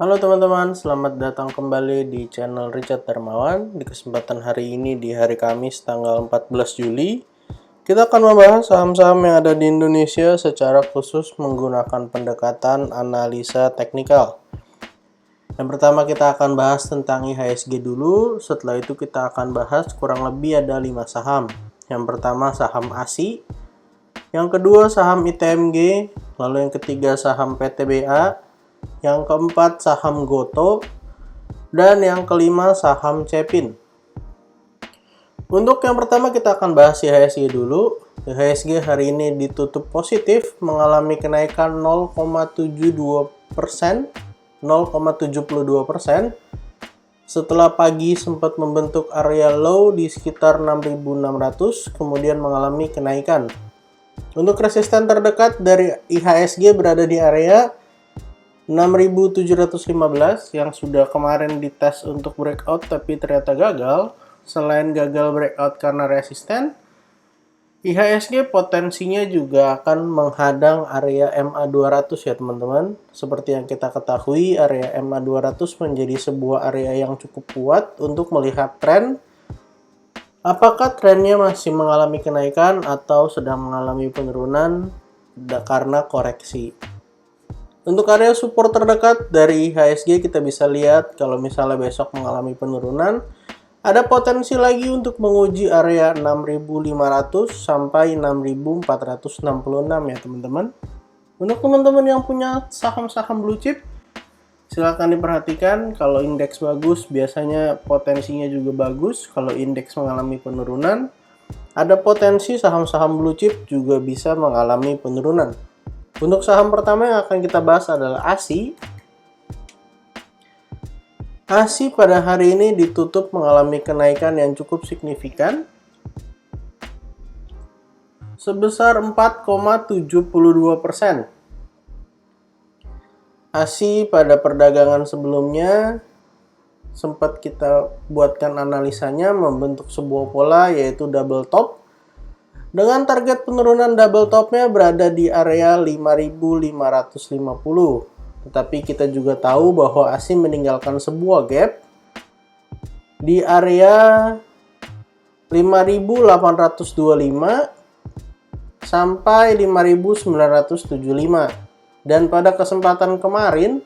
Halo teman-teman, selamat datang kembali di channel Richard Darmawan. Di kesempatan hari ini di hari Kamis tanggal 14 Juli, kita akan membahas saham-saham yang ada di Indonesia secara khusus menggunakan pendekatan analisa teknikal. Yang pertama kita akan bahas tentang IHSG dulu, setelah itu kita akan bahas kurang lebih ada 5 saham. Yang pertama saham ASI, yang kedua saham ITMG, lalu yang ketiga saham PTBA, yang keempat saham Goto, dan yang kelima saham Cepin. Untuk yang pertama kita akan bahas IHSG dulu. IHSG hari ini ditutup positif mengalami kenaikan 0,72%, 0,72% setelah pagi sempat membentuk area low di sekitar 6.600, kemudian mengalami kenaikan. Untuk resisten terdekat dari IHSG berada di area 6.715 yang sudah kemarin dites untuk breakout tapi ternyata gagal. Selain gagal breakout karena resisten, IHSG potensinya juga akan menghadang area MA200 ya teman-teman. Seperti yang kita ketahui, area MA200 menjadi sebuah area yang cukup kuat untuk melihat tren. Apakah trennya masih mengalami kenaikan atau sedang mengalami penurunan karena koreksi. Untuk area support terdekat dari IHSG kita bisa lihat kalau misalnya besok mengalami penurunan, ada potensi lagi untuk menguji area 6.500 sampai 6.466 ya teman-teman. Untuk teman-teman yang punya saham-saham blue chip, silakan diperhatikan kalau indeks bagus biasanya potensinya juga bagus. Kalau indeks mengalami penurunan, ada potensi saham-saham blue chip juga bisa mengalami penurunan. Untuk saham pertama yang akan kita bahas adalah ASI. ASI pada hari ini ditutup mengalami kenaikan yang cukup signifikan sebesar 4,72%. ASI pada perdagangan sebelumnya sempat kita buatkan analisanya membentuk sebuah pola yaitu double top. Dengan target penurunan double topnya berada di area 5.550. Tetapi kita juga tahu bahwa ASI meninggalkan sebuah gap di area 5.825 sampai 5.975. Dan pada kesempatan kemarin,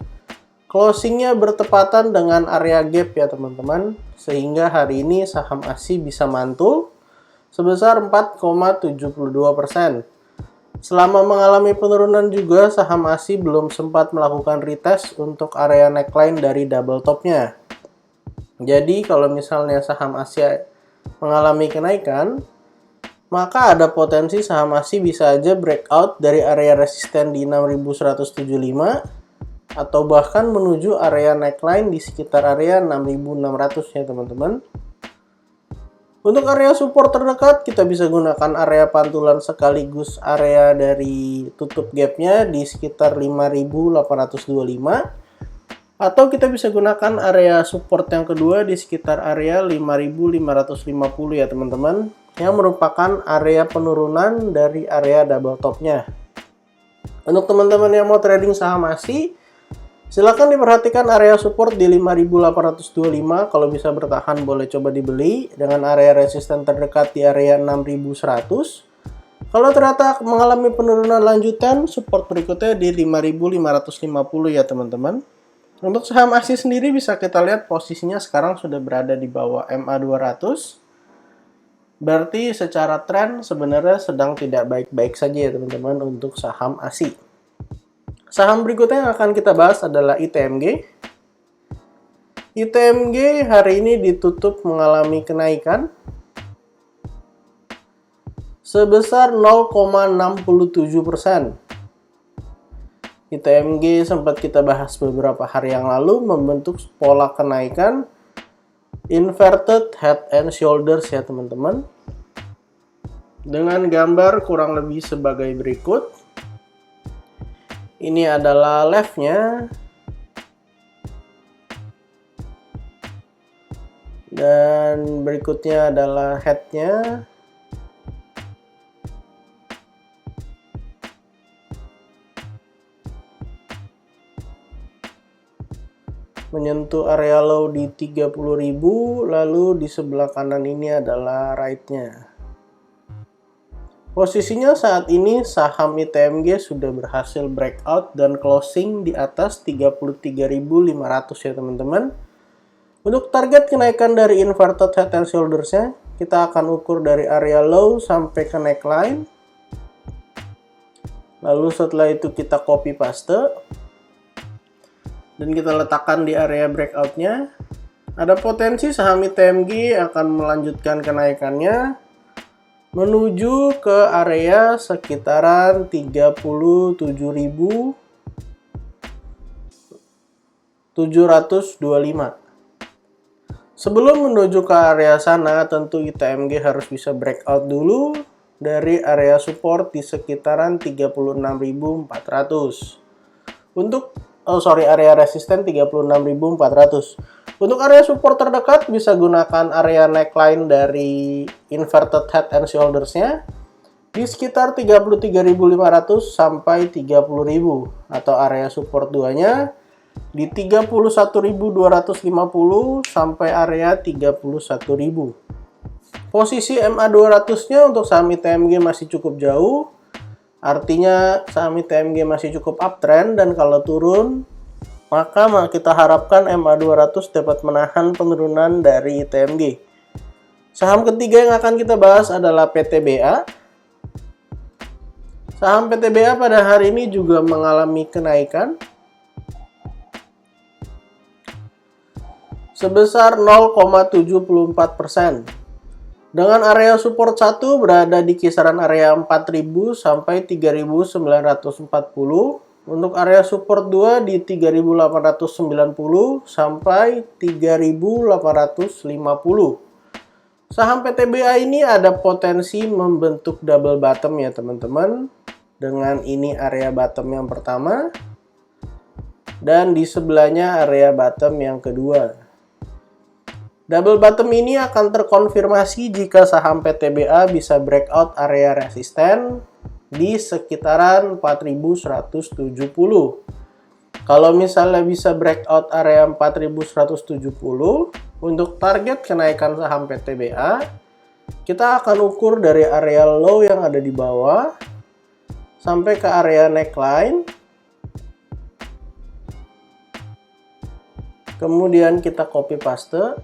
closingnya bertepatan dengan area gap ya teman-teman. Sehingga hari ini saham ASI bisa mantul sebesar 4,72%. Selama mengalami penurunan juga, saham ASI belum sempat melakukan retest untuk area neckline dari double topnya. Jadi kalau misalnya saham ASI mengalami kenaikan, maka ada potensi saham ASI bisa aja breakout dari area resisten di 6.175 atau bahkan menuju area neckline di sekitar area 6.600 ya teman-teman. Untuk area support terdekat, kita bisa gunakan area pantulan sekaligus area dari tutup gapnya di sekitar 5.825. Atau kita bisa gunakan area support yang kedua di sekitar area 5.550 ya teman-teman. Yang merupakan area penurunan dari area double topnya. Untuk teman-teman yang mau trading saham ASI, silakan diperhatikan area support di 5.825, kalau bisa bertahan boleh coba dibeli dengan area resisten terdekat di area 6.100. Kalau ternyata mengalami penurunan lanjutan, support berikutnya di 5.550 ya teman-teman. Untuk saham ASI sendiri bisa kita lihat posisinya sekarang sudah berada di bawah MA200. Berarti secara tren sebenarnya sedang tidak baik-baik saja ya teman-teman untuk saham ASI. Saham berikutnya yang akan kita bahas adalah ITMG. ITMG hari ini ditutup mengalami kenaikan sebesar 0,67%. ITMG sempat kita bahas beberapa hari yang lalu membentuk pola kenaikan inverted head and shoulders ya teman-teman. Dengan gambar kurang lebih sebagai berikut. Ini adalah left-nya. Dan berikutnya adalah head-nya. menyentuh area low di 30.000, lalu di sebelah kanan ini adalah right-nya. Posisinya saat ini saham ITMG sudah berhasil breakout dan closing di atas 33.500 ya teman-teman. Untuk target kenaikan dari inverted head and shoulders-nya, kita akan ukur dari area low sampai ke neckline. Lalu setelah itu kita copy paste dan kita letakkan di area breakout-nya. Ada potensi saham ITMG akan melanjutkan kenaikannya menuju ke area sekitaran 37.725. Sebelum menuju ke area sana, tentu ITMG harus bisa breakout dulu dari area support di sekitaran 36.400. Area resisten 36.400. Untuk area support terdekat bisa gunakan area neckline dari inverted head and shoulders-nya di sekitar 33.500 sampai 30.000, atau area support 2-nya di 31.250 sampai area 31.000. Posisi MA200-nya untuk saham ITMG masih cukup jauh. Artinya saham ITMG masih cukup uptrend, dan kalau turun maka kita harapkan MA200 dapat menahan penurunan dari ITMG. Saham ketiga yang akan kita bahas adalah PTBA. Saham PTBA pada hari ini juga mengalami kenaikan sebesar 0,74%. Dengan area support 1 berada di kisaran area 4.000 sampai 3.940. Untuk area support 2 di 3.890 sampai 3.850. Saham PTBA ini ada potensi membentuk double bottom ya teman-teman. Dengan ini area bottom yang pertama, dan di sebelahnya area bottom yang kedua. Double bottom ini akan terkonfirmasi jika saham PTBA bisa breakout area resisten di sekitaran 4.170. Kalau misalnya bisa breakout area 4.170, untuk target kenaikan saham PTBA, kita akan ukur dari area low yang ada di bawah sampai ke area neckline. Kemudian kita copy paste.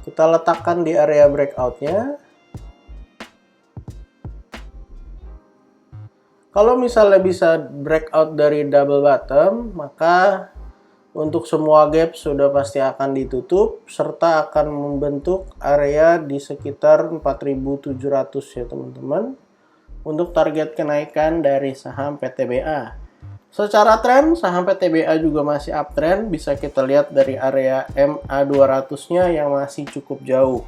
Kita letakkan di area breakout-nya. Kalau misalnya bisa breakout dari double bottom, maka untuk semua gap sudah pasti akan ditutup, serta akan membentuk area di sekitar 4.700 ya teman-teman, untuk target kenaikan dari saham PTBA. Secara tren, saham PTBA juga masih uptrend, bisa kita lihat dari area MA200-nya yang masih cukup jauh.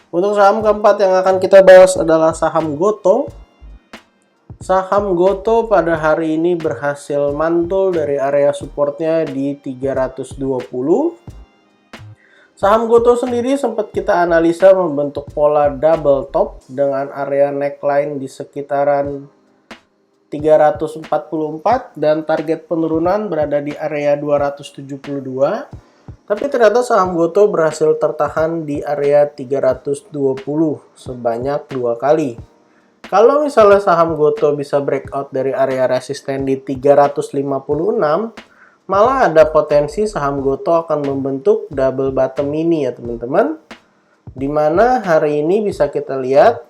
Untuk saham keempat yang akan kita bahas adalah saham Gotoh. Saham Gotoh pada hari ini berhasil mantul dari area supportnya di 320. Saham Gotoh sendiri sempat kita analisa membentuk pola double top dengan area neckline di sekitaran 344 dan target penurunan berada di area 272. Tapi ternyata saham Gotoh berhasil tertahan di area 320 sebanyak 2 kali. Kalau misalnya saham Gotoh bisa breakout dari area resisten di 356, malah ada potensi saham Gotoh akan membentuk double bottom ini ya teman-teman. Dimana hari ini bisa kita lihat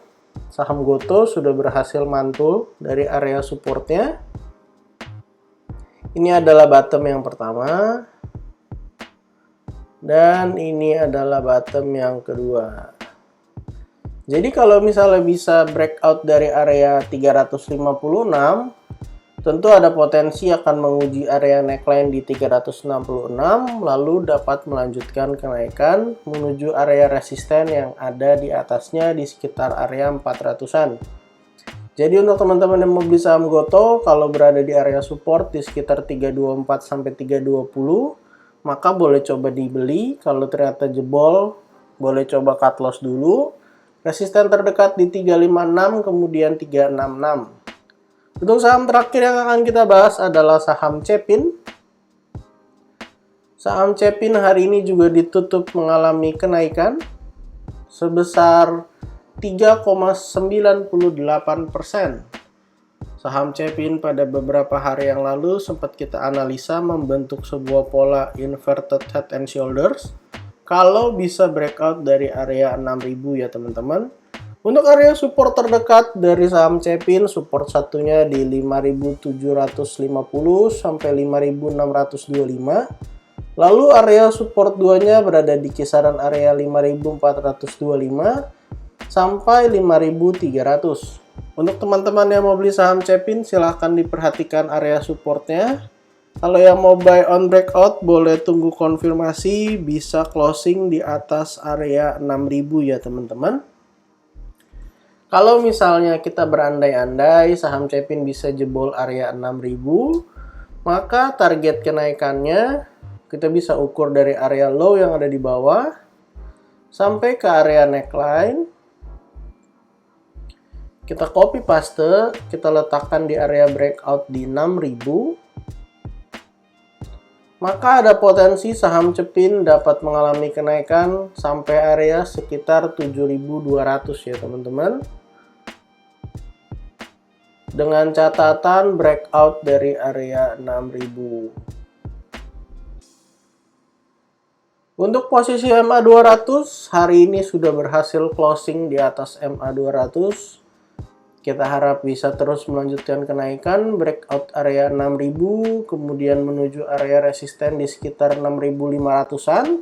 saham Gotoh sudah berhasil mantul dari area supportnya. Ini adalah bottom yang pertama. Dan ini adalah bottom yang kedua. Jadi kalau misalnya bisa breakout dari area 356, tentu ada potensi akan menguji area neckline di 366, lalu dapat melanjutkan kenaikan menuju area resisten yang ada di atasnya di sekitar area 400-an. Jadi untuk teman-teman yang mau beli saham Gotoh, kalau berada di area support di sekitar 324 sampai 320, maka boleh coba dibeli. Kalau ternyata jebol, boleh coba cut loss dulu. Resisten terdekat di 356, kemudian 366. Untuk saham terakhir yang akan kita bahas adalah saham Cepin. Saham Cepin hari ini juga ditutup mengalami kenaikan sebesar 3,98%. Saham Cepin pada beberapa hari yang lalu sempat kita analisa membentuk sebuah pola inverted head and shoulders. Kalau bisa breakout dari area 6000 ya teman-teman. Untuk area support terdekat dari saham Cepin, support satunya di 5750 sampai 5625. Lalu area support 2-nya berada di kisaran area 5425 sampai 5300. Untuk teman-teman yang mau beli saham Cepin, silahkan diperhatikan area supportnya. Kalau yang mau buy on breakout, boleh tunggu konfirmasi, bisa closing di atas area 6000 ya teman-teman. Kalau misalnya kita berandai-andai saham Cepin bisa jebol area 6000, maka target kenaikannya kita bisa ukur dari area low yang ada di bawah sampai ke area neckline. Kita copy paste, kita letakkan di area breakout di 6000. Maka ada potensi saham Cepin dapat mengalami kenaikan sampai area sekitar 7200 ya teman-teman. Dengan catatan breakout dari area 6000. Untuk posisi MA200, hari ini sudah berhasil closing di atas MA200. Kita harap bisa terus melanjutkan kenaikan, breakout area 6000, kemudian menuju area resisten di sekitar 6500-an.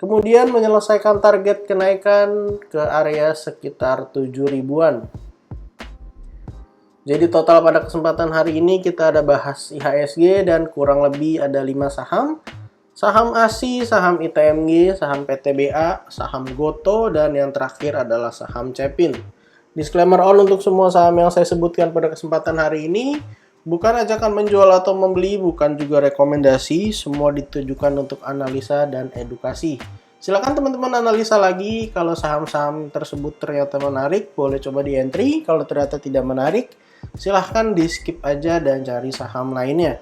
Kemudian menyelesaikan target kenaikan ke area sekitar 7000-an. Jadi total pada kesempatan hari ini kita ada bahas IHSG dan kurang lebih ada 5 saham. Saham ASI, saham ITMG, saham PTBA, saham Goto, dan yang terakhir adalah saham Cepin. Disclaimer all untuk semua saham yang saya sebutkan pada kesempatan hari ini. Bukan ajakan menjual atau membeli, bukan juga rekomendasi. Semua ditujukan untuk analisa dan edukasi. Silakan teman-teman analisa lagi. Kalau saham-saham tersebut ternyata menarik, boleh coba di entry. Kalau ternyata tidak menarik, silahkan di skip aja dan cari saham lainnya.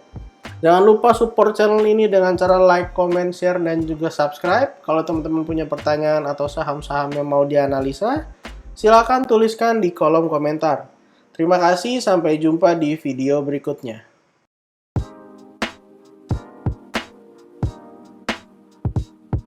Jangan lupa support channel ini dengan cara like, comment, share, dan juga subscribe. Kalau teman-teman punya pertanyaan atau saham-saham yang mau dianalisa, silakan tuliskan di kolom komentar. Terima kasih, sampai jumpa di video berikutnya.